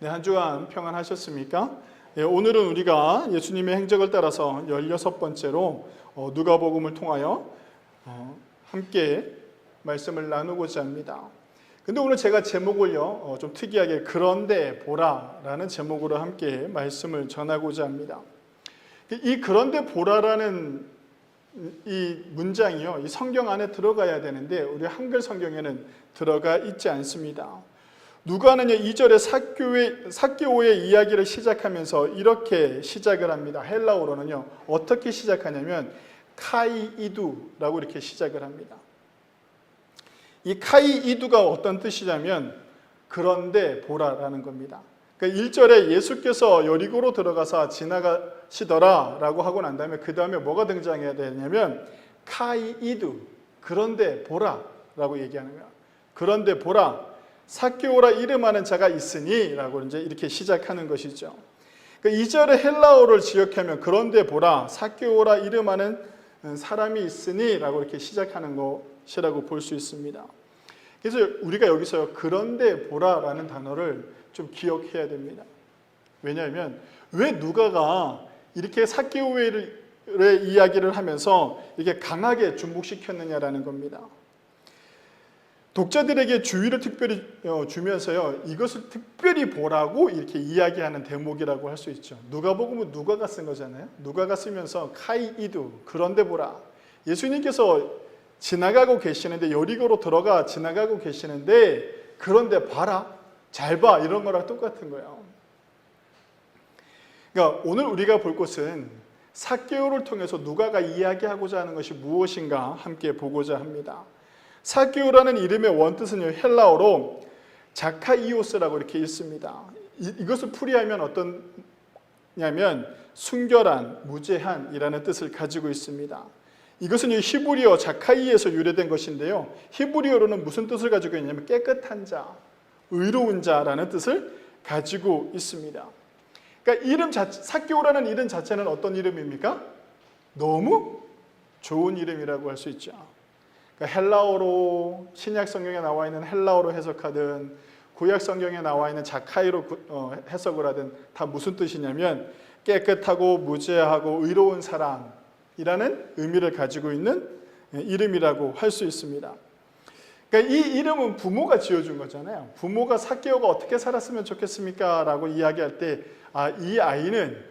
네, 한 주간 평안하셨습니까? 예, 오늘은 우리가 예수님의 행적을 따라서 16번째로 누가복음을 통하여 함께 말씀을 나누고자 합니다. 근데 오늘 제가 제목을요, 좀 특이하게 그런데 보라라는 제목으로 함께 말씀을 전하고자 합니다. 이 그런데 보라라는 이 문장이요, 이 성경 안에 들어가야 되는데 우리 한글 성경에는 들어가 있지 않습니다. 누가는요 2절에 삭개오의 이야기를 시작하면서 이렇게 시작을 합니다. 헬라어로는요 어떻게 시작하냐면 카이이두라고 이렇게 시작을 합니다. 이 카이이두가 어떤 뜻이냐면 그런데 보라라는 겁니다. 그러니까 1절에 예수께서 여리고로 들어가서 지나가시더라 라고 하고 난 다음에 그 다음에 뭐가 등장해야 되냐면 카이이두, 그런데 보라 라고 얘기하는 거야. 그런데 보라, 삭개오라 이름하는 자가 있으니 라고 이제 이렇게 시작하는 것이죠. 그러니까 2절의 헬라어를 지역하면 그런데 보라, 삭개오라 이름하는 사람이 있으니 라고 이렇게 시작하는 것이라고 볼 수 있습니다. 그래서 우리가 여기서 그런데 보라라는 단어를 좀 기억해야 됩니다. 왜냐하면 왜 누가가 이렇게 삭개오의 이야기를 하면서 이렇게 강하게 중복시켰느냐라는 겁니다. 독자들에게 주의를 특별히 주면서요, 이것을 특별히 보라고 이렇게 이야기하는 대목이라고 할 수 있죠. 누가복음은 누가가 쓴 거잖아요. 누가가 쓰면서 카이이두, 그런데 보라. 예수님께서 지나가고 계시는데, 여리고로 들어가 지나가고 계시는데 그런데 봐라, 잘 봐, 이런 거랑 똑같은 거예요. 그러니까 오늘 우리가 볼 것은 삭개오를 통해서 누가가 이야기하고자 하는 것이 무엇인가 함께 보고자 합니다. 삭개오라는 이름의 원뜻은요, 헬라어로 자카이오스라고 이렇게 읽습니다. 이것을 풀이하면 어떠냐면 순결한, 무죄한이라는 뜻을 가지고 있습니다. 이것은 히브리어 자카이에서 유래된 것인데요, 히브리어로는 무슨 뜻을 가지고 있냐면 깨끗한 자, 의로운 자라는 뜻을 가지고 있습니다. 그러니까 삭개오라는 이름 자체는 어떤 이름입니까? 너무 좋은 이름이라고 할 수 있죠. 그러니까 헬라어로, 신약 성경에 나와 있는 헬라어로 해석하든 구약 성경에 나와 있는 자카이로 해석을 하든 다 무슨 뜻이냐면 깨끗하고 무죄하고 의로운 사람이라는 의미를 가지고 있는 이름이라고 할 수 있습니다. 그러니까 이 이름은 부모가 지어준 거잖아요. 부모가 삭개오가 어떻게 살았으면 좋겠습니까? 라고 이야기할 때 이 아이는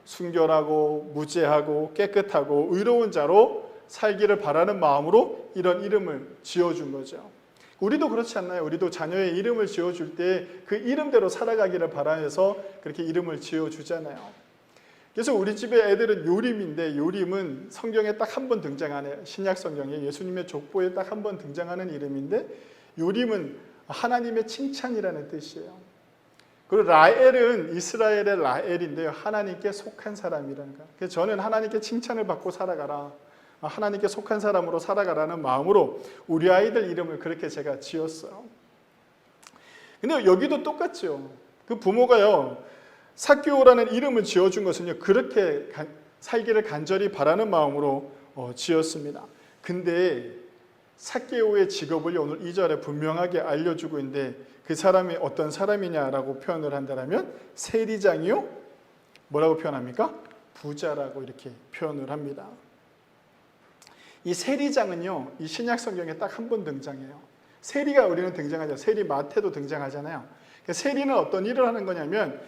순결하고 무죄하고 깨끗하고 의로운 자로 살기를 바라는 마음으로 이런 이름을 지어준 거죠. 우리도 그렇지 않나요? 우리도 자녀의 이름을 지어줄 때 그 이름대로 살아가기를 바라면서 그렇게 이름을 지어주잖아요. 그래서 우리 집에 애들은 요림인데, 요림은 성경에 딱 한 번 등장하는, 신약 성경에 예수님의 족보에 딱 한 번 등장하는 이름인데, 요림은 하나님의 칭찬이라는 뜻이에요. 그리고 라엘은 이스라엘의 라엘인데요, 하나님께 속한 사람이라는 거예요. 그래서 저는 하나님께 칭찬을 받고 살아가라, 하나님께 속한 사람으로 살아가라는 마음으로 우리 아이들 이름을 그렇게 제가 지었어요. 근데 여기도 똑같죠. 그 부모가요, 삭개오라는 이름을 지어준 것은요, 그렇게 살기를 간절히 바라는 마음으로 지었습니다. 근데 삭개오의 직업을 오늘 2절에 분명하게 알려주고 있는데, 그 사람이 어떤 사람이냐라고 표현을 한다면 세리장이요, 뭐라고 표현합니까? 부자라고 이렇게 표현을 합니다. 이 세리장은요, 이 신약 성경에 딱 한 번 등장해요. 세리가 우리는 등장하죠. 세리 마태도 등장하잖아요. 세리는 어떤 일을 하는 거냐면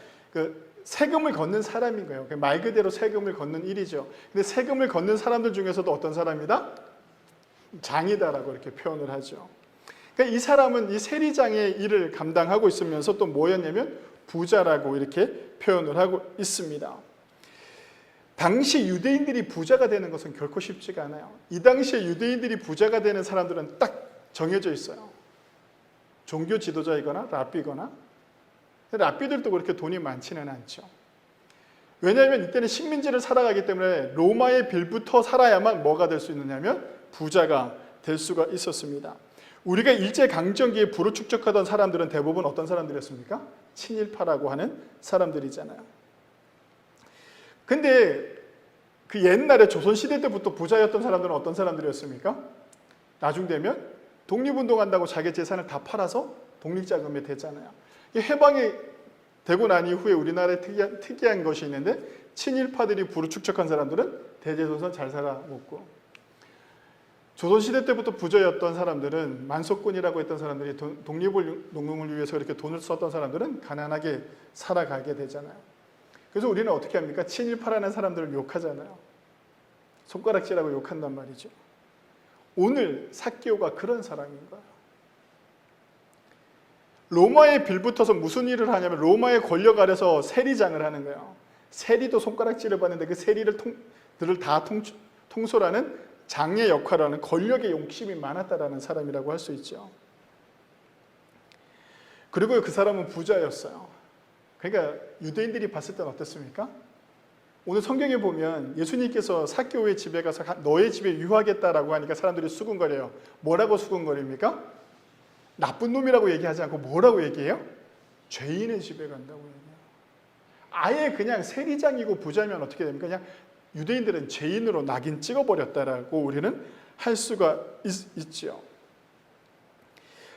세금을 걷는 사람인 거예요. 말 그대로 세금을 걷는 일이죠. 근데 세금을 걷는 사람들 중에서도 어떤 사람이다? 장이다라고 이렇게 표현을 하죠. 그러니까 이 사람은 이 세리장의 일을 감당하고 있으면서 또 뭐였냐면 부자라고 이렇게 표현을 하고 있습니다. 당시 유대인들이 부자가 되는 것은 결코 쉽지가 않아요. 이 당시에 유대인들이 부자가 되는 사람들은 딱 정해져 있어요. 종교 지도자이거나 랍비거나. 랍비들도 그렇게 돈이 많지는 않죠. 왜냐하면 이때는 식민지를 살아가기 때문에 로마의 빌부터 살아야만 뭐가 될 수 있느냐면 부자가 될 수가 있었습니다. 우리가 일제강점기에 부를 축적하던 사람들은 대부분 어떤 사람들이었습니까? 친일파라고 하는 사람들이잖아요. 근데 그 옛날에 조선시대 때부터 부자였던 사람들은 어떤 사람들이었습니까? 나중 되면 독립운동한다고 자기 재산을 다 팔아서 독립자금이 됐잖아요. 해방이 되고 난 이후에 우리나라에 특이한 것이 있는데 친일파들이 부르축적한 사람들은 대제조선 잘 살아먹고 조선시대 때부터 부자였던 사람들은 만석군이라고 했던 사람들이 독립을 위해서 이렇게 돈을 썼던 사람들은 가난하게 살아가게 되잖아요. 그래서 우리는 어떻게 합니까? 친일파라는 사람들을 욕하잖아요. 손가락질하고 욕한단 말이죠. 오늘 삭개오가 그런 사람인 거예요. 로마에 빌붙어서 무슨 일을 하냐면 로마의 권력 아래서 세리장을 하는 거예요. 세리도 손가락질을 받는데 그 세리들을 다 통솔하는 장의 역할을 하는 권력의 욕심이 많았다라는 사람이라고 할 수 있죠. 그리고 그 사람은 부자였어요. 그러니까 유대인들이 봤을 때는 어땠습니까? 오늘 성경에 보면 예수님께서 삭개오의 집에 가서 너의 집에 유하겠다라고 하니까 사람들이 수군거려요. 뭐라고 수군거립니까? 나쁜 놈이라고 얘기하지 않고 뭐라고 얘기해요? 죄인의 집에 간다고 얘기해요. 아예 그냥 세리장이고 부자면 어떻게 됩니까? 그냥 유대인들은 죄인으로 낙인 찍어버렸다라고 우리는 할 수가 있지요.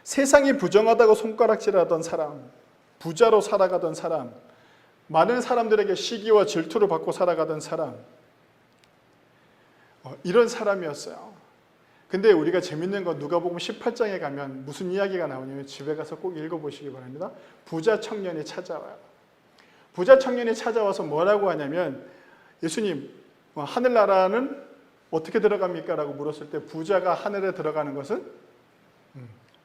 세상이 부정하다고 손가락질하던 사람, 부자로 살아가던 사람, 많은 사람들에게 시기와 질투를 받고 살아가던 사람, 이런 사람이었어요. 근데 우리가 재밌는 건 누가복음 18장에 가면 무슨 이야기가 나오냐면 집에 가서 꼭 읽어보시기 바랍니다. 부자 청년이 찾아와요. 부자 청년이 찾아와서 뭐라고 하냐면 예수님 하늘나라는 어떻게 들어갑니까? 라고 물었을 때 부자가 하늘에 들어가는 것은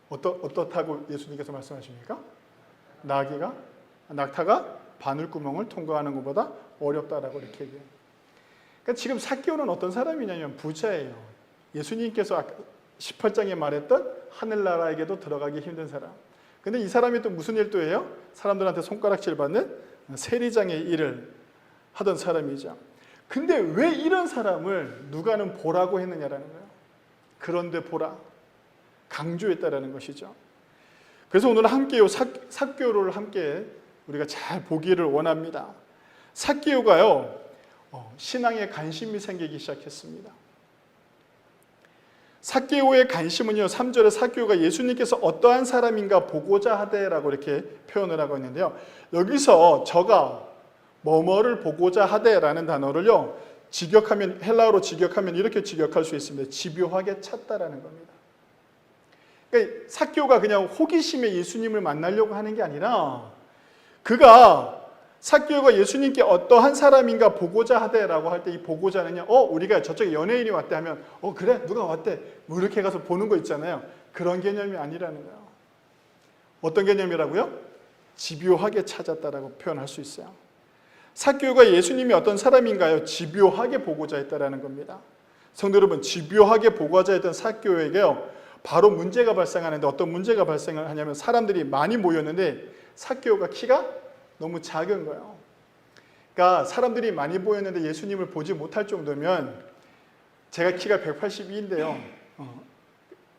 어떻다고 예수님께서 말씀하십니까? 낙타가 바늘구멍을 통과하는 것보다 어렵다라고 이렇게 얘기해요. 그러니까 지금 삭개오는 어떤 사람이냐면 부자예요. 예수님께서 18장에 말했던 하늘나라에게도 들어가기 힘든 사람. 근데 이 사람이 또 무슨 일도 해요? 사람들한테 손가락질 받는 세리장의 일을 하던 사람이죠. 근데 왜 이런 사람을 누가는 보라고 했느냐라는 거예요. 그런데 보라. 강조했다라는 것이죠. 그래서 오늘 함께 삭개오를 함께 우리가 잘 보기를 원합니다. 삭개오가요, 신앙에 관심이 생기기 시작했습니다. 삭개오의 관심은요, 3절에 삭개오가 예수님께서 어떠한 사람인가 보고자 하되라고 이렇게 표현을 하고 있는데요. 여기서 저가 뭐뭐를 보고자 하되라는 단어를요, 직역하면, 헬라어로 직역하면 이렇게 직역할 수 있습니다. 집요하게 찾다라는 겁니다. 그러니까 삭개오가 그냥 호기심에 예수님을 만나려고 하는 게 아니라 삭개오가 예수님께 어떠한 사람인가 보고자 하되라고 할 때 이 보고자는요, 우리가 저쪽에 연예인이 왔대 하면 그래 누가 왔대 뭐 이렇게 가서 보는 거 있잖아요. 그런 개념이 아니라는 거예요. 어떤 개념이라고요? 집요하게 찾았다라고 표현할 수 있어요. 삭개오가 예수님이 어떤 사람인가요? 집요하게 보고자 했다라는 겁니다. 성도 여러분, 집요하게 보고자 했던 삭개오에게요, 바로 문제가 발생하는데 어떤 문제가 발생을 하냐면 사람들이 많이 모였는데 삭개오가 키가 너무 작은 거예요. 그러니까 사람들이 많이 모였는데 예수님을 보지 못할 정도면, 제가 키가 182인데요.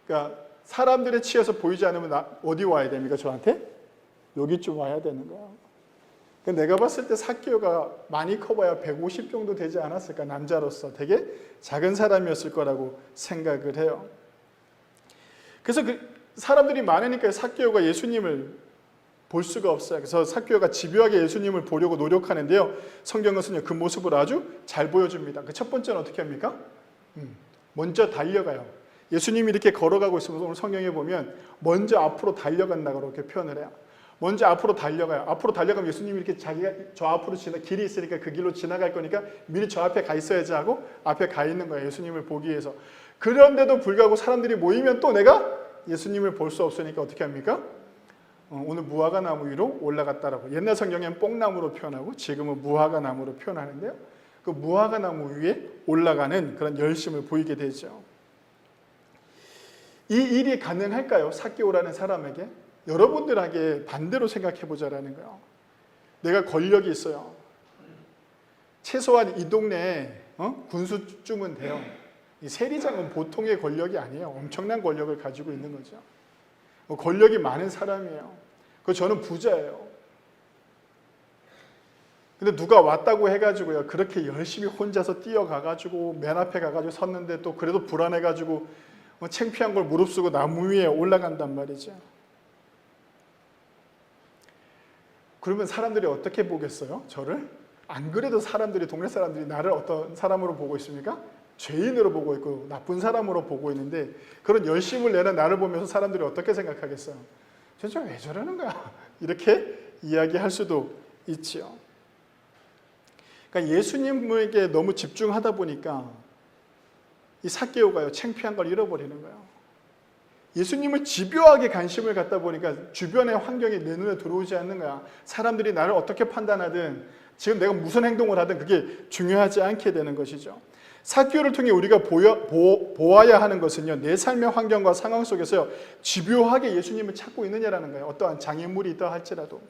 그러니까 사람들의 치에서 보이지 않으면 어디 와야 됩니까? 저한테? 여기쯤 와야 되는 거예요. 그러니까 내가 봤을 때 삭개오가 많이 커봐야 150 정도 되지 않았을까? 남자로서 되게 작은 사람이었을 거라고 생각을 해요. 그래서 사람들이 많으니까 삭개오가 예수님을 볼 수가 없어요. 그래서 삭개오가 집요하게 예수님을 보려고 노력하는데요, 성경은 그 모습을 아주 잘 보여줍니다. 그 첫 번째는 어떻게 합니까? 먼저 달려가요. 예수님이 이렇게 걸어가고 있으면 오늘 성경에 보면 먼저 앞으로 달려간다고 이렇게 표현을 해요. 먼저 앞으로 달려가요. 앞으로 달려가면 예수님이 이렇게 자기가 저 앞으로 길이 있으니까 그 길로 지나갈 거니까 미리 저 앞에 가 있어야지 하고 앞에 가 있는 거예요. 예수님을 보기 위해서. 그런데도 불구하고 사람들이 모이면 또 내가 예수님을 볼 수 없으니까 어떻게 합니까? 오늘 무화과 나무 위로 올라갔다라고. 옛날 성경엔 뽕나무로 표현하고 지금은 무화과 나무로 표현하는데요. 그 무화과 나무 위에 올라가는 그런 열심을 보이게 되죠. 이 일이 가능할까요? 삭개오라는 사람에게? 여러분들에게 반대로 생각해 보자라는 거예요. 내가 권력이 있어요. 최소한 이 동네에 군수쯤은 돼요. 이 세리장은 보통의 권력이 아니에요. 엄청난 권력을 가지고 있는 거죠. 권력이 많은 사람이에요. 저는 부자예요. 근데 누가 왔다고 해가지고요, 그렇게 열심히 혼자서 뛰어가가지고 맨 앞에 가가지고 섰는데 또 그래도 불안해가지고 창피한 걸 무릅쓰고 나무 위에 올라간단 말이죠. 그러면 사람들이 어떻게 보겠어요? 저를? 안 그래도 동네 사람들이 나를 어떤 사람으로 보고 있습니까? 죄인으로 보고 있고 나쁜 사람으로 보고 있는데, 그런 열심을 내는 나를 보면서 사람들이 어떻게 생각하겠어요? 저 왜 저러는 거야? 이렇게 이야기할 수도 있지요. 그러니까 예수님에게 너무 집중하다 보니까 이 삭개오가요, 창피한 걸 잃어버리는 거예요. 예수님을 집요하게 관심을 갖다 보니까 주변의 환경이 내 눈에 들어오지 않는 거야. 사람들이 나를 어떻게 판단하든, 지금 내가 무슨 행동을 하든 그게 중요하지 않게 되는 것이죠. 삭개오를 통해 우리가 보아야 하는 것은요, 내 삶의 환경과 상황 속에서 집요하게 예수님을 찾고 있느냐라는 거예요. 어떠한 장애물이 있다 할지라도.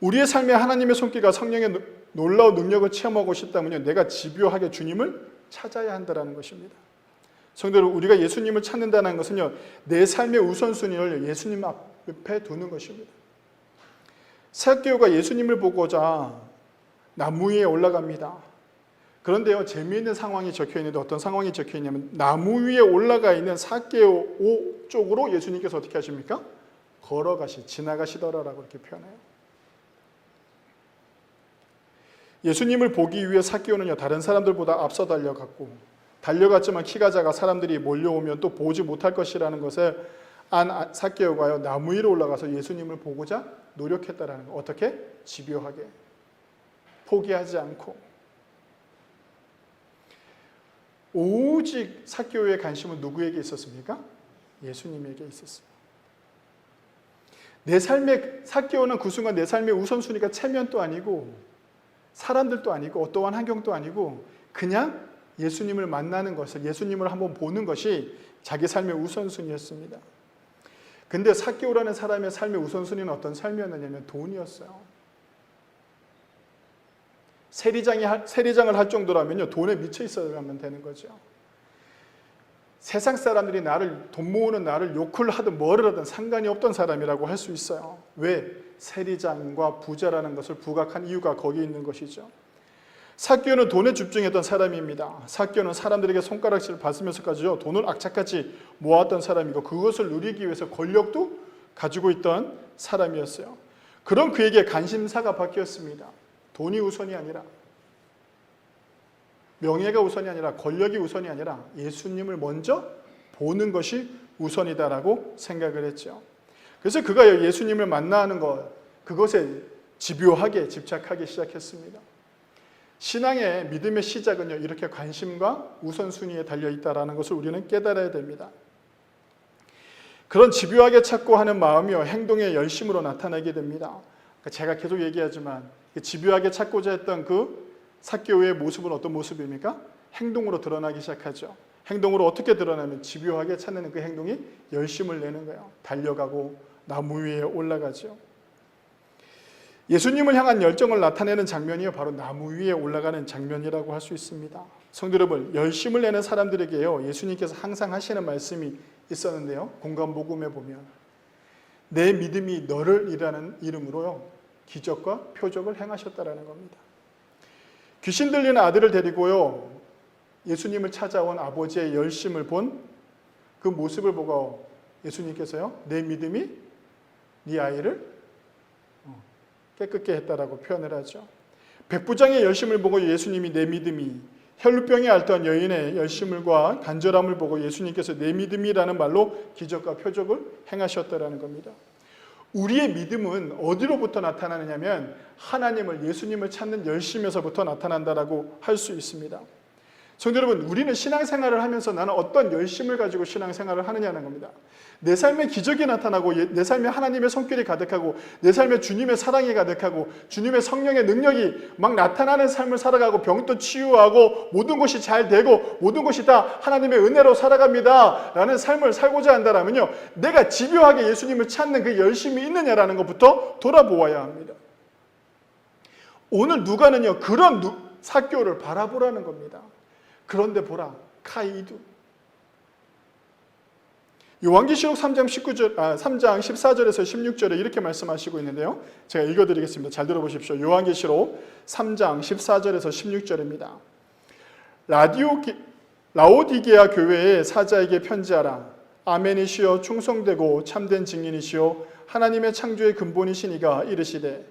우리의 삶에 하나님의 손길과 성령의 놀라운 능력을 체험하고 싶다면요, 내가 집요하게 주님을 찾아야 한다는 것입니다. 성도 여러분, 우리가 예수님을 찾는다는 것은요, 내 삶의 우선순위를 예수님 앞에 두는 것입니다. 삭개오가 예수님을 보고자 나무 위에 올라갑니다. 그런데요, 재미있는 상황이 적혀 있는데, 어떤 상황이 적혀 있냐면, 나무 위에 올라가 있는 삭개오 쪽으로 예수님께서 어떻게 하십니까? 지나가시더라라고 이렇게 표현해요. 예수님을 보기 위해 삭개오는요, 다른 사람들보다 앞서 달려갔지만 키가 작아 사람들이 몰려오면 또 보지 못할 것이라는 것을 안 삭개오가요, 나무 위로 올라가서 예수님을 보고자 노력했다라는 거. 어떻게? 집요하게, 포기하지 않고. 오직 삭개오의 관심은 누구에게 있었습니까? 예수님에게 있었습니다. 삭개오는 그 순간 내 삶의 우선순위가 체면도 아니고 사람들도 아니고 어떠한 환경도 아니고 그냥 예수님을 만나는 것을, 예수님을 한번 보는 것이 자기 삶의 우선순위였습니다. 근데 삭개오라는 사람의 삶의 우선순위는 어떤 삶이었느냐면 돈이었어요. 세리장을 할 정도라면요, 돈에 미쳐 있어야만 되는 거죠. 세상 사람들이 돈 모으는 나를 욕을 하든 뭐를 하든 상관이 없던 사람이라고 할 수 있어요. 왜? 세리장과 부자라는 것을 부각한 이유가 거기에 있는 것이죠. 삭개오는 돈에 집중했던 사람입니다. 삭개오는 사람들에게 손가락질을 받으면서까지요, 돈을 악착같이 모았던 사람이고 그것을 누리기 위해서 권력도 가지고 있던 사람이었어요. 그런 그에게 관심사가 바뀌었습니다. 돈이 우선이 아니라, 명예가 우선이 아니라, 권력이 우선이 아니라 예수님을 먼저 보는 것이 우선이다라고 생각을 했죠. 그래서 그가 예수님을 만나는 그것에 집요하게 집착하기 시작했습니다. 신앙의 믿음의 시작은요, 이렇게 관심과 우선순위에 달려있다는 것을 우리는 깨달아야 됩니다. 그런 집요하게 찾고 하는 마음이요, 행동의 열심으로 나타나게 됩니다. 제가 계속 얘기하지만 집요하게 찾고자 했던 그 삭개오의 모습은 어떤 모습입니까? 행동으로 드러나기 시작하죠. 행동으로 어떻게 드러나면 집요하게 찾는 그 행동이 열심을 내는 거예요. 달려가고 나무 위에 올라가죠. 예수님을 향한 열정을 나타내는 장면이 바로 나무 위에 올라가는 장면이라고 할 수 있습니다. 성도 여러분, 열심을 내는 사람들에게요, 예수님께서 항상 하시는 말씀이 있었는데요, 공관복음에 보면 내 믿음이 너를 이라는 이름으로요, 기적과 표적을 행하셨다라는 겁니다. 귀신 들리는 아들을 데리고요, 예수님을 찾아온 아버지의 열심을 본 그 모습을 보고 예수님께서요, 내 믿음이 네 아이를 깨끗게 했다라고 표현을 하죠. 백부장의 열심을 보고 예수님이 내 믿음이, 혈루병에 앓던 여인의 열심과 간절함을 보고 예수님께서 내 믿음이라는 말로 기적과 표적을 행하셨다라는 겁니다. 우리의 믿음은 어디로부터 나타나느냐면 하나님을, 예수님을 찾는 열심에서부터 나타난다라고 할 수 있습니다. 성도 여러분, 우리는 신앙생활을 하면서 나는 어떤 열심을 가지고 신앙생활을 하느냐는 겁니다. 내 삶에 기적이 나타나고, 내 삶에 하나님의 손길이 가득하고, 내 삶에 주님의 사랑이 가득하고, 주님의 성령의 능력이 막 나타나는 삶을 살아가고, 병도 치유하고, 모든 것이 잘 되고, 모든 것이 다 하나님의 은혜로 살아갑니다 라는 삶을 살고자 한다면요, 내가 집요하게 예수님을 찾는 그 열심이 있느냐라는 것부터 돌아보아야 합니다. 오늘 누가는요, 그런 삭개오를 바라보라는 겁니다. 그런데 보라, 카이두. 요한계시록 3장 14절에서 16절에 이렇게 말씀하시고 있는데요, 제가 읽어드리겠습니다. 잘 들어보십시오. 요한계시록 3장 14절에서 16절입니다. 라오디게아 교회의 사자에게 편지하라. 아멘이시여 충성되고 참된 증인이시여 하나님의 창조의 근본이시니가 이르시되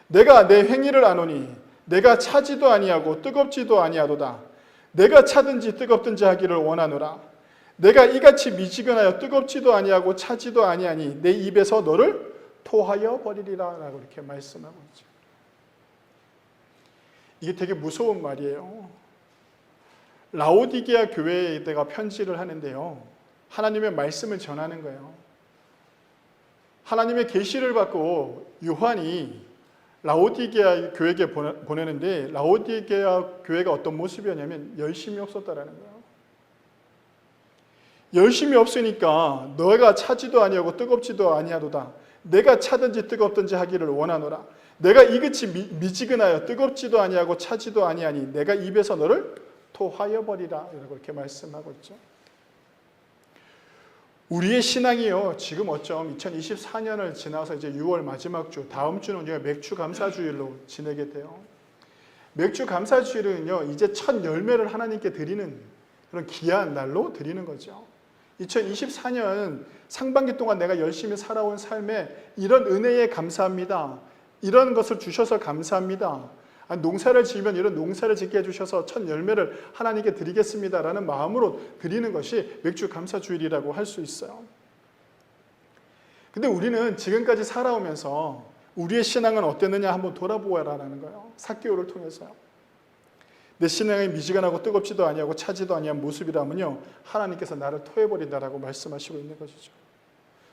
내가 내 행위를 아노니 내가 차지도 아니하고 뜨겁지도 아니하도다. 내가 차든지 뜨겁든지 하기를 원하노라. 내가 이같이 미지근하여 뜨겁지도 아니하고 차지도 아니하니 내 입에서 너를 토하여 버리리라 라고 이렇게 말씀하고 있죠. 이게 되게 무서운 말이에요. 라오디게아 교회에다가 편지를 하는데요. 하나님의 말씀을 전하는 거예요. 하나님의 계시를 받고 요한이 라오디게아 교회에 보내는데 라오디게아 교회가 어떤 모습이었냐면 열심이 없었다라는 거예요. 열심이 없으니까 너가 차지도 아니하고 뜨겁지도 아니하도다. 내가 차든지 뜨겁든지 하기를 원하노라. 내가 이같이 미지근하여 뜨겁지도 아니하고 차지도 아니하니 내가 입에서 너를 토하여 버리라. 이렇게 말씀하고 있죠. 우리의 신앙이요, 지금 어쩜 2024년을 지나서 이제 6월 마지막 주, 다음 주는 우리가 맥주 감사주일로 지내게 돼요. 맥주 감사주일은요, 이제 첫 열매를 하나님께 드리는 그런 귀한 날로 드리는 거죠. 2024년 상반기 동안 내가 열심히 살아온 삶에 이런 은혜에 감사합니다. 이런 것을 주셔서 감사합니다. 농사를 지으면 이런 농사를 짓게 해주셔서 첫 열매를 하나님께 드리겠습니다라는 마음으로 드리는 것이 맥주 감사주일이라고 할 수 있어요. 근데 우리는 지금까지 살아오면서 우리의 신앙은 어땠느냐 한번 돌아보아라라는 거예요. 삭개오를 통해서요. 내 신앙이 미지근하고 뜨겁지도 아니하고 차지도 아니한 모습이라면요, 하나님께서 나를 토해버린다라고 말씀하시고 있는 것이죠.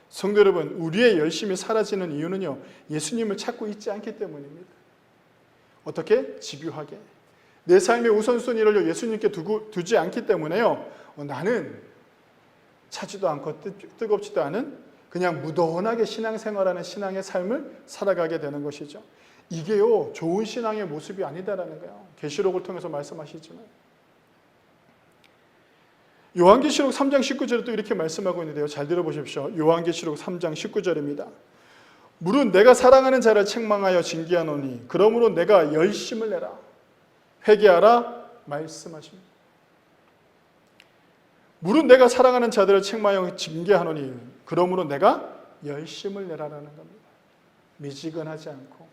성도 여러분, 우리의 열심이 사라지는 이유는요, 예수님을 찾고 있지 않기 때문입니다. 어떻게? 집요하게. 내 삶의 우선순위를 예수님께 두지 않기 때문에요, 나는 차지도 않고 뜨겁지도 않은 그냥 무던하게 신앙생활하는 신앙의 삶을 살아가게 되는 것이죠. 이게요, 좋은 신앙의 모습이 아니다라는 거예요. 계시록을 통해서 말씀하시지만. 요한계시록 3장 19절에 또 이렇게 말씀하고 있는데요. 잘 들어보십시오. 요한계시록 3장 19절입니다. 물은 내가 사랑하는 자를 책망하여 징계하노니 그러므로 내가 열심을 내라. 회개하라 말씀하십니다. 물은 내가 사랑하는 자들을 책망하여 징계하노니 그러므로 내가 열심을 내라라는 겁니다. 미지근하지 않고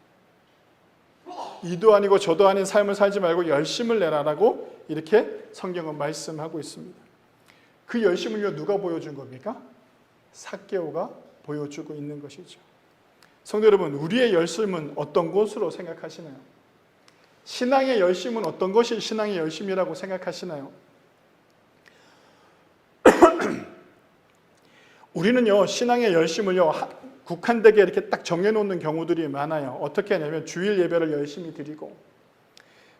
이도 아니고 저도 아닌 삶을 살지 말고 열심을 내라라고 이렇게 성경은 말씀하고 있습니다. 그 열심을요, 누가 보여준 겁니까? 삭개오가 보여주고 있는 것이죠. 성도 여러분, 우리의 열심은 어떤 것으로 생각하시나요? 신앙의 열심은 어떤 것이 신앙의 열심이라고 생각하시나요? 우리는요, 신앙의 열심을요, 국한되게 이렇게 딱 정해놓는 경우들이 많아요. 어떻게 하냐면 주일 예배를 열심히 드리고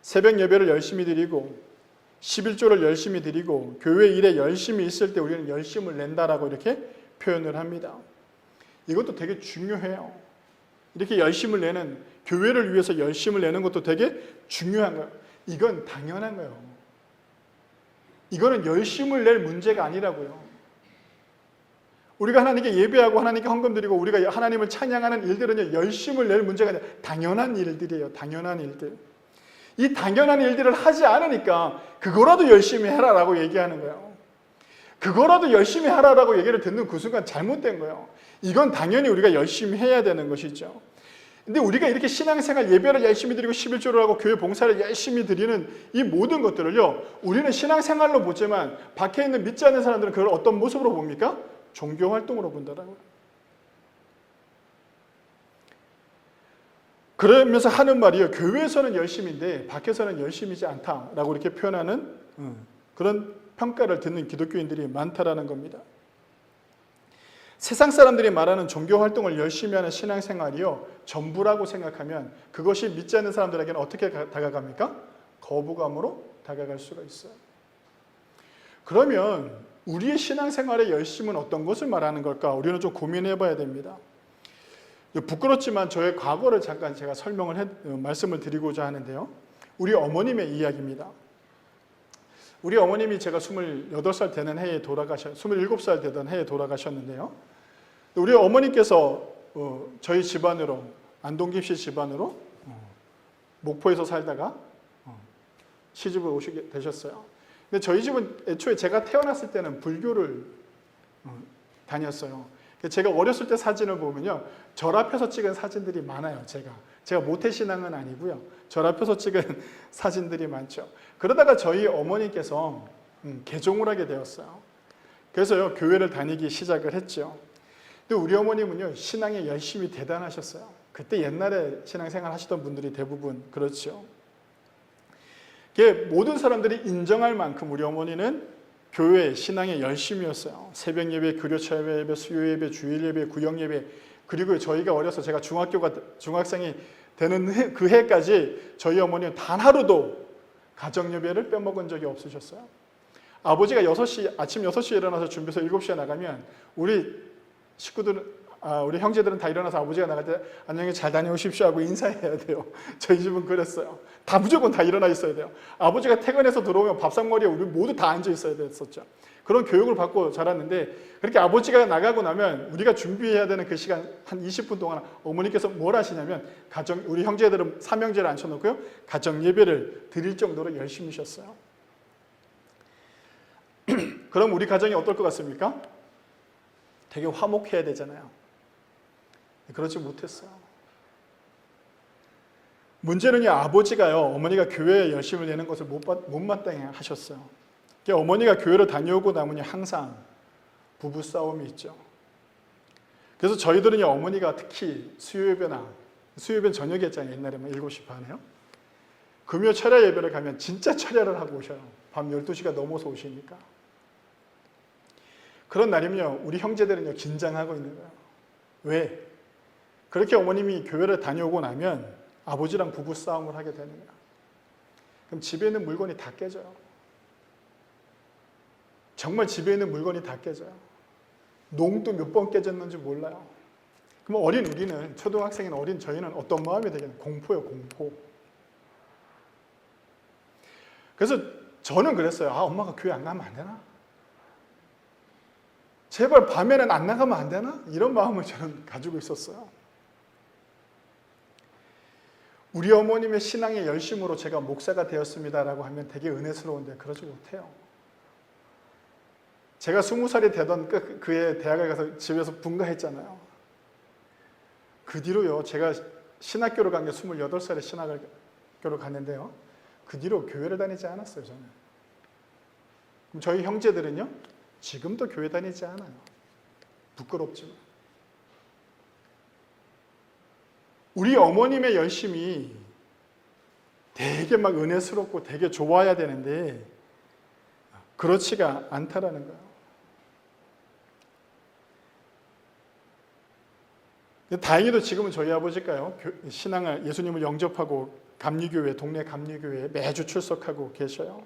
새벽 예배를 열심히 드리고 11조를 열심히 드리고 교회 일에 열심히 있을 때 우리는 열심을 낸다라고 이렇게 표현을 합니다. 이것도 되게 중요해요. 이렇게 열심을 내는, 교회를 위해서 열심을 내는 것도 되게 중요한 거예요. 이건 당연한 거예요. 이거는 열심을 낼 문제가 아니라고요. 우리가 하나님께 예배하고 하나님께 헌금 드리고 우리가 하나님을 찬양하는 일들은요, 열심을 낼 문제가 아니라 당연한 일들이에요. 당연한 일들. 이 당연한 일들을 하지 않으니까 그거라도 열심히 해라라고 얘기하는 거예요. 그거라도 열심히 하라라고 얘기를 듣는 그 순간 잘못된 거예요. 이건 당연히 우리가 열심히 해야 되는 것이죠. 근데 우리가 이렇게 신앙생활 예배를 열심히 드리고 11조를 하고 교회 봉사를 열심히 드리는 이 모든 것들을요, 우리는 신앙생활로 보지만 밖에 있는 믿지 않는 사람들은 그걸 어떤 모습으로 봅니까? 종교활동으로 본다라고요. 그러면서 하는 말이요, 교회에서는 열심인데 밖에서는 열심이지 않다라고 이렇게 표현하는 그런 평가를 듣는 기독교인들이 많다라는 겁니다. 세상 사람들이 말하는 종교활동을 열심히 하는 신앙생활이요, 전부라고 생각하면 그것이 믿지 않는 사람들에게는 어떻게 다가갑니까? 거부감으로 다가갈 수가 있어요. 그러면 우리의 신앙생활의 열심은 어떤 것을 말하는 걸까? 우리는 좀 고민해 봐야 됩니다. 부끄럽지만 저의 과거를 잠깐 제가 말씀을 드리고자 하는데요. 우리 어머님의 이야기입니다. 우리 어머님이 제가 28살 되는 해에 27살 되던 해에 돌아가셨는데요. 우리 어머니께서 저희 집안으로, 안동김씨 집안으로 목포에서 살다가 시집을 오시게 되셨어요. 근데 저희 집은 애초에 제가 태어났을 때는 불교를 다녔어요. 제가 어렸을 때 사진을 보면요, 절 앞에서 찍은 사진들이 많아요. 제가 모태신앙은 아니고요, 절 앞에서 찍은 사진들이 많죠. 그러다가 저희 어머니께서 개종을 하게 되었어요. 그래서요, 교회를 다니기 시작을 했죠. 근데 우리 어머님은요, 신앙에 열심히 대단하셨어요. 그때 옛날에 신앙생활 하시던 분들이 대부분 그렇죠. 모든 사람들이 인정할 만큼 우리 어머니는 교회 신앙에 열심이었어요. 새벽 예배, 교류차 예배, 수요 예배, 주일 예배, 구역 예배, 그리고 저희가 어려서 제가 중학생이 되는 그 해까지 저희 어머니는 단 하루도 가정 예배를 빼먹은 적이 없으셨어요. 아버지가 아침 6시에 일어나서 준비해서 7시에 나가면 우리 형제들은 다 일어나서 아버지가 나갈 때 안녕히 잘 다녀오십시오 하고 인사해야 돼요. 저희 집은 그랬어요. 다 무조건 다 일어나 있어야 돼요. 아버지가 퇴근해서 들어오면 밥상머리에 우리 모두 다 앉아 있어야 됐었죠. 그런 교육을 받고 자랐는데, 그렇게 아버지가 나가고 나면 우리가 준비해야 되는 그 시간 한 20분 동안 어머니께서 뭘 하시냐면 우리 형제들은 삼형제를 앉혀놓고요, 가정 예배를 드릴 정도로 열심히셨어요. 그럼 우리 가정이 어떨 것 같습니까? 되게 화목해야 되잖아요. 그렇지 못했어요. 문제는요, 아버지가요, 어머니가 교회에 열심을 내는 것을 못마땅해 하셨어요. 어머니가 교회를 다녀오고 나면 항상 부부싸움이 있죠. 그래서 저희들은요, 어머니가 특히 수요예배는 저녁에 했잖아요. 옛날에 7시 반에요. 금요 철야 예배를 가면 진짜 철야를 하고 오셔요. 밤 12시가 넘어서 오시니까. 그런 날이면요, 우리 형제들은요, 긴장하고 있는 거예요. 왜? 그렇게 어머님이 교회를 다녀오고 나면 아버지랑 부부싸움을 하게 되는 거예요. 그럼 집에 있는 물건이 다 깨져요. 정말 집에 있는 물건이 다 깨져요. 농도 몇 번 깨졌는지 몰라요. 그럼 우리는, 초등학생인 저희는 어떤 마음이 되겠나요? 공포요, 공포. 그래서 저는 그랬어요. 엄마가 교회 안 가면 안 되나? 제발 밤에는 안 나가면 안 되나? 이런 마음을 저는 가지고 있었어요. 우리 어머님의 신앙의 열심으로 제가 목사가 되었습니다라고 하면 되게 은혜스러운데 그러지 못해요. 제가 20살이 되던 그해 대학을 가서 집에서 분가했잖아요. 그 뒤로요, 제가 신학교를 간 게 28살에 신학교를 갔는데요, 그 뒤로 교회를 다니지 않았어요, 저는. 그럼 저희 형제들은요, 지금도 교회 다니지 않아요. 부끄럽지만. 우리 어머님의 열심이 되게 막 은혜스럽고 되게 좋아야 되는데 그렇지가 않다라는 거예요. 다행히도 지금은 저희 아버지가요, 예수님을 영접하고 동네 감리교회에 매주 출석하고 계셔요.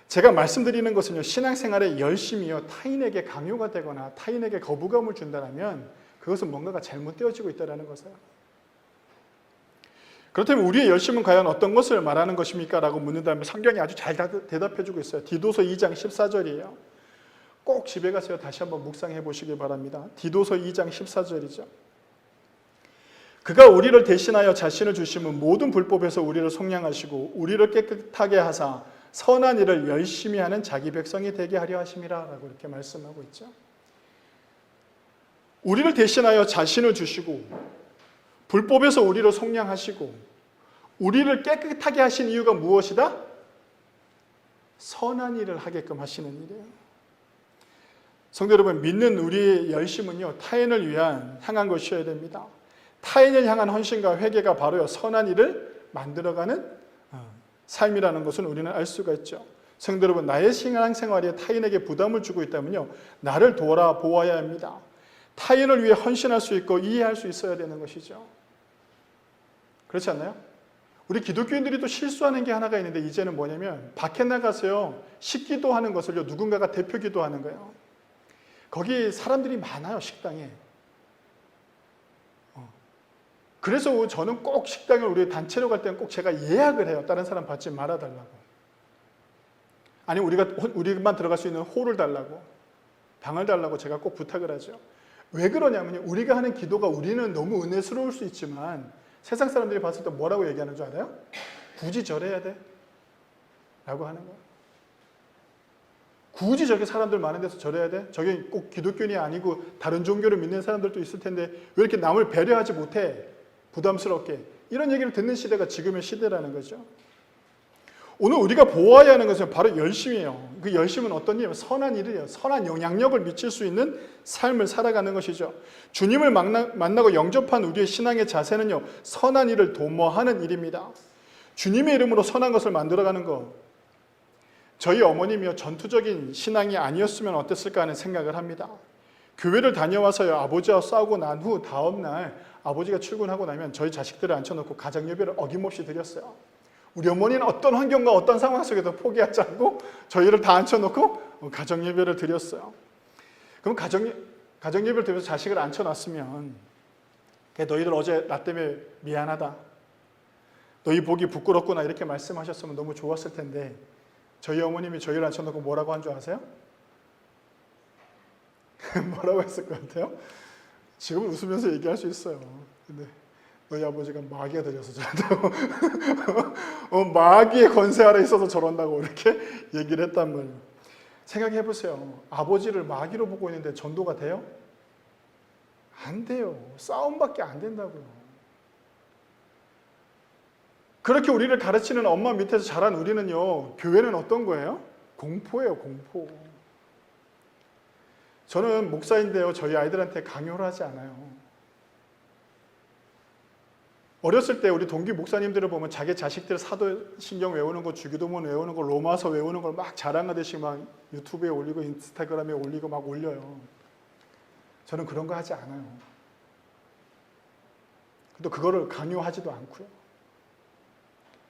제가 말씀드리는 것은요, 신앙생활의 열심이요, 타인에게 강요가 되거나 타인에게 거부감을 준다면 그것은 뭔가가 잘못되어지고 있다는 것이에요. 그렇다면 우리의 열심은 과연 어떤 것을 말하는 것입니까? 라고 묻는다면 성경이 아주 잘 대답해주고 있어요. 디도서 2장 14절이에요. 꼭 집에 가서 다시 한번 묵상해 보시기 바랍니다. 디도서 2장 14절이죠. 그가 우리를 대신하여 자신을 주심은 모든 불법에서 우리를 속량하시고 우리를 깨끗하게 하사 선한 일을 열심히 하는 자기 백성이 되게 하려 하심이라 라고 이렇게 말씀하고 있죠. 우리를 대신하여 자신을 주시고 불법에서 우리를 속량하시고 우리를 깨끗하게 하신 이유가 무엇이다? 선한 일을 하게끔 하시는 일이에요. 성도 여러분, 믿는 우리의 열심은요, 타인을 향한 것이어야 됩니다. 타인을 향한 헌신과 회개가 바로 선한 일을 만들어가는 삶이라는 것은 우리는 알 수가 있죠. 성도 여러분, 나의 신앙생활에 타인에게 부담을 주고 있다면요, 나를 돌아보아야 합니다. 타인을 위해 헌신할 수 있고 이해할 수 있어야 되는 것이죠. 그렇지 않나요? 우리 기독교인들이 또 실수하는 게 하나가 있는데, 이제는 뭐냐면 밖에 나가서요, 식기도하는 것을요, 누군가가 대표 기도하는 거예요. 거기 사람들이 많아요, 식당에. 그래서 저는 꼭 식당을 우리 단체로 갈 때는 꼭 제가 예약을 해요. 다른 사람 받지 말아달라고. 아니, 우리만 들어갈 수 있는 홀을 달라고, 방을 달라고 제가 꼭 부탁을 하죠. 왜 그러냐면요, 우리가 하는 기도가 우리는 너무 은혜스러울 수 있지만 세상 사람들이 봤을 때 뭐라고 얘기하는 줄 알아요? 굳이 저래야 돼? 라고 하는 거예요. 굳이 저렇게 사람들 많은 데서 절해야 돼? 저게 꼭 기독교인이 아니고 다른 종교를 믿는 사람들도 있을 텐데 왜 이렇게 남을 배려하지 못해? 부담스럽게. 이런 얘기를 듣는 시대가 지금의 시대라는 거죠. 오늘 우리가 보아야 하는 것은 바로 열심이에요. 그 열심은 어떤 일이에요? 선한 일이에요. 선한 영향력을 미칠 수 있는 삶을 살아가는 것이죠. 주님을 만나고 영접한 우리의 신앙의 자세는요, 선한 일을 도모하는 일입니다. 주님의 이름으로 선한 것을 만들어가는 것. 저희 어머님이요, 전투적인 신앙이 아니었으면 어땠을까 하는 생각을 합니다. 교회를 다녀와서요, 아버지와 싸우고 난 후 다음날 아버지가 출근하고 나면 저희 자식들을 앉혀놓고 가정예배를 어김없이 드렸어요. 우리 어머니는 어떤 환경과 어떤 상황 속에도 포기하지 않고 저희를 다 앉혀놓고 가정예배를 드렸어요. 그럼 가정예배를 드려서 자식을 앉혀놨으면 너희들 어제 나 때문에 미안하다, 너희 보기 부끄럽구나 이렇게 말씀하셨으면 너무 좋았을 텐데 저희 어머님이 저희를 앉혀놓고 뭐라고 한 줄 아세요? 뭐라고 했을 것 같아요? 지금은 웃으면서 얘기할 수 있어요. 근데 너희 아버지가 마귀가 들여서 저런다고 마귀의 권세 아래 있어서 저런다고 이렇게 얘기를 했단 말이에요. 생각해 보세요. 아버지를 마귀로 보고 있는데 전도가 돼요? 안 돼요. 싸움밖에 안 된다고요. 그렇게 우리를 가르치는 엄마 밑에서 자란 우리는요, 교회는 어떤 거예요? 공포예요, 공포. 저는 목사인데요, 저희 아이들한테 강요를 하지 않아요. 어렸을 때 우리 동기 목사님들을 보면 자기 자식들 사도신경 외우는 거, 주기도문 외우는 거, 로마서 외우는 걸 막 자랑하듯이 막 유튜브에 올리고 인스타그램에 올리고 막 올려요. 저는 그런 거 하지 않아요. 또 그거를 강요하지도 않고요.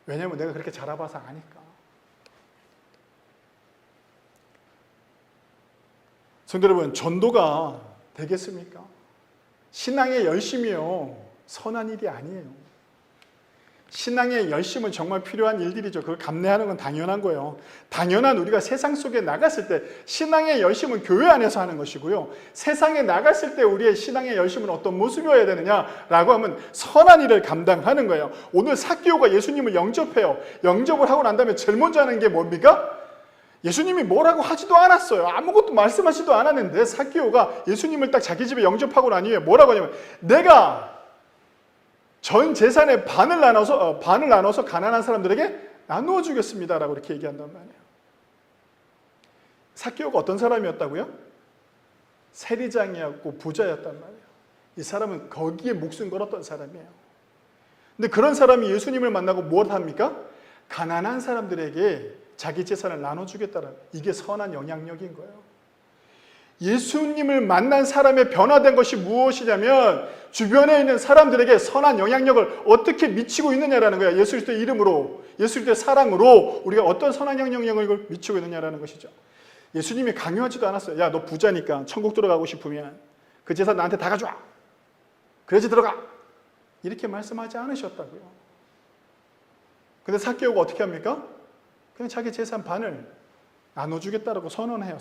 왜냐하면 내가 그렇게 자라봐서 아니까. 성도 여러분, 전도가 되겠습니까? 신앙의 열심이요, 선한 일이 아니에요. 신앙의 열심은 정말 필요한 일들이죠. 그걸 감내하는 건 당연한 거예요. 당연한 우리가 세상 속에 나갔을 때 신앙의 열심은 교회 안에서 하는 것이고요. 세상에 나갔을 때 우리의 신앙의 열심은 어떤 모습이어야 되느냐라고 하면 선한 일을 감당하는 거예요. 오늘 삭개오가 예수님을 영접해요. 영접을 하고 난 다음에 제일 먼저 하는 게 뭡니까? 예수님이 뭐라고 하지도 않았어요. 아무것도 말씀하지도 않았는데 삭개오가 예수님을 딱 자기 집에 영접하고 난 이후에 뭐라고 하냐면 내가 전 재산의 반을 나눠서 가난한 사람들에게 나누어 주겠습니다라고 이렇게 얘기한단 말이에요. 삭개오가 어떤 사람이었다고요? 세리장이었고 부자였단 말이에요. 이 사람은 거기에 목숨 걸었던 사람이에요. 근데 그런 사람이 예수님을 만나고 뭘 합니까? 가난한 사람들에게 자기 재산을 나눠주겠다라는, 이게 선한 영향력인 거예요. 예수님을 만난 사람의 변화된 것이 무엇이냐면 주변에 있는 사람들에게 선한 영향력을 어떻게 미치고 있느냐라는 거예요. 예수 그리스도의 이름으로, 예수 그리스도의 사랑으로 우리가 어떤 선한 영향력을 미치고 있느냐라는 것이죠. 예수님이 강요하지도 않았어요. 야, 너 부자니까 천국 들어가고 싶으면 그 재산 나한테 다 가져와. 그래야지 들어가. 이렇게 말씀하지 않으셨다고요. 근데 삭개오가 어떻게 합니까? 그냥 자기 재산 반을 나눠주겠다라고 선언해요.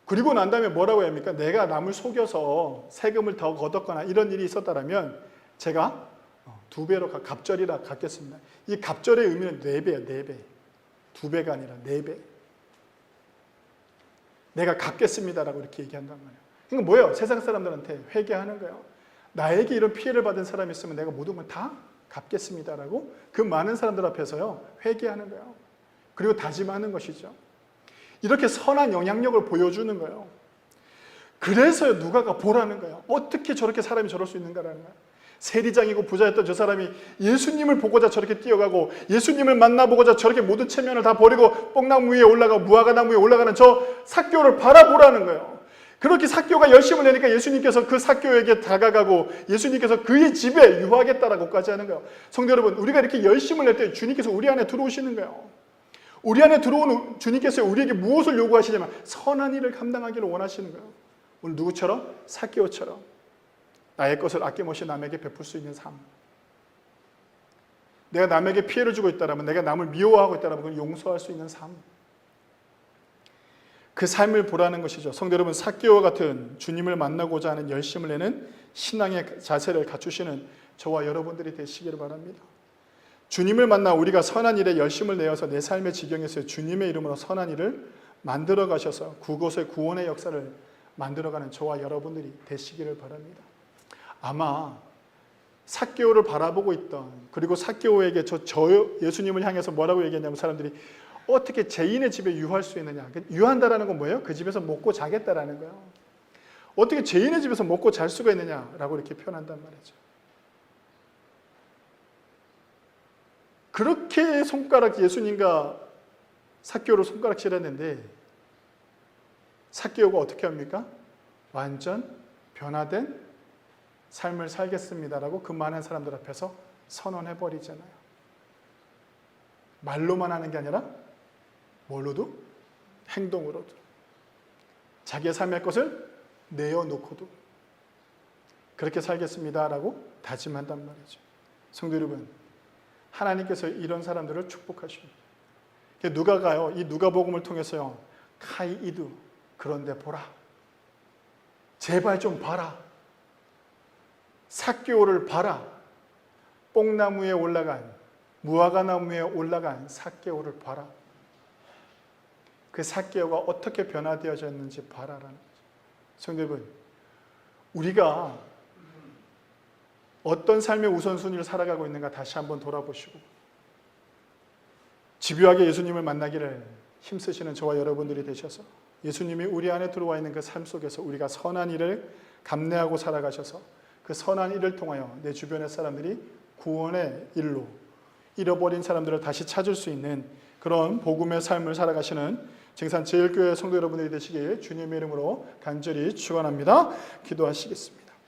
그리고 난 다음에 뭐라고 합니까? 내가 남을 속여서 세금을 더 걷었거나 이런 일이 있었다면 제가 2배로 갑절이라 갚겠습니다. 이 갑절의 의미는 4배예요. 4배. 2배가 아니라 4배. 내가 갚겠습니다라고 이렇게 얘기한단 말이에요. 이건 뭐예요? 세상 사람들한테 회개하는 거예요. 나에게 이런 피해를 받은 사람이 있으면 내가 모든 걸 다 갚겠습니다라고 그 많은 사람들 앞에서요, 회개하는 거예요. 그리고 다짐하는 것이죠. 이렇게 선한 영향력을 보여주는 거예요. 그래서 누가가 보라는 거예요. 어떻게 저렇게 사람이 저럴 수 있는가라는 거예요. 세리장이고 부자였던 저 사람이 예수님을 보고자 저렇게 뛰어가고 예수님을 만나보고자 저렇게 모든 체면을 다 버리고 뽕나무 위에 올라가고 무화과나무 위에 올라가는 저 삭개오를 바라보라는 거예요. 그렇게 삭개오가 열심을 내니까 예수님께서 그 삭개오에게 다가가고 예수님께서 그의 집에 유하겠다라고까지 하는 거예요. 성도 여러분, 우리가 이렇게 열심을 낼 때 주님께서 우리 안에 들어오시는 거예요. 우리 안에 들어오는 주님께서 우리에게 무엇을 요구하시냐면 선한 일을 감당하기를 원하시는 거예요. 오늘 누구처럼? 삭개오처럼 나의 것을 아낌없이 남에게 베풀 수 있는 삶. 내가 남에게 피해를 주고 있다면, 내가 남을 미워하고 있다면 그걸 용서할 수 있는 삶. 그 삶을 보라는 것이죠. 성도 여러분, 삭개오와 같은 주님을 만나고자 하는 열심을 내는 신앙의 자세를 갖추시는 저와 여러분들이 되시기를 바랍니다. 주님을 만나 우리가 선한 일에 열심을 내어서 내 삶의 지경에서 주님의 이름으로 선한 일을 만들어 가셔서 그곳의 구원의 역사를 만들어가는 저와 여러분들이 되시기를 바랍니다. 아마 삭개오를 바라보고 있던, 그리고 삭개오에게 저 예수님을 향해서 뭐라고 얘기했냐면 사람들이 어떻게 죄인의 집에 유할 수 있느냐. 유한다라는 건 뭐예요? 그 집에서 먹고 자겠다라는 거예요. 어떻게 죄인의 집에서 먹고 잘 수가 있느냐라고 이렇게 표현한단 말이죠. 그렇게 예수님과 삭개오를 손가락질했는데 삭개오가 어떻게 합니까? 완전 변화된 삶을 살겠습니다라고 그 많은 사람들 앞에서 선언해버리잖아요. 말로만 하는 게 아니라 뭘로도? 행동으로도. 자기의 삶의 것을 내어놓고도 그렇게 살겠습니다라고 다짐한단 말이죠. 성도 여러분, 하나님께서 이런 사람들을 축복하십니다. 누가가요, 이 누가복음을 통해서요, 카이이두, 그런데 보라, 제발 좀 봐라, 삭개오를 봐라, 뽕나무에 올라간, 무화과나무에 올라간 삭개오를 봐라. 그 삭개오가 어떻게 변화되어졌는지 봐라라는 거죠. 성도 여러분, 우리가 어떤 삶의 우선순위를 살아가고 있는가 다시 한번 돌아보시고 집요하게 예수님을 만나기를 힘쓰시는 저와 여러분들이 되셔서 예수님이 우리 안에 들어와 있는 그 삶 속에서 우리가 선한 일을 감내하고 살아가셔서 그 선한 일을 통하여 내 주변의 사람들이 구원의 일로 잃어버린 사람들을 다시 찾을 수 있는 그런 복음의 삶을 살아가시는 징산 제일교회 성도 여러분들이 되시길 주님의 이름으로 간절히 축원합니다. 기도하시겠습니다.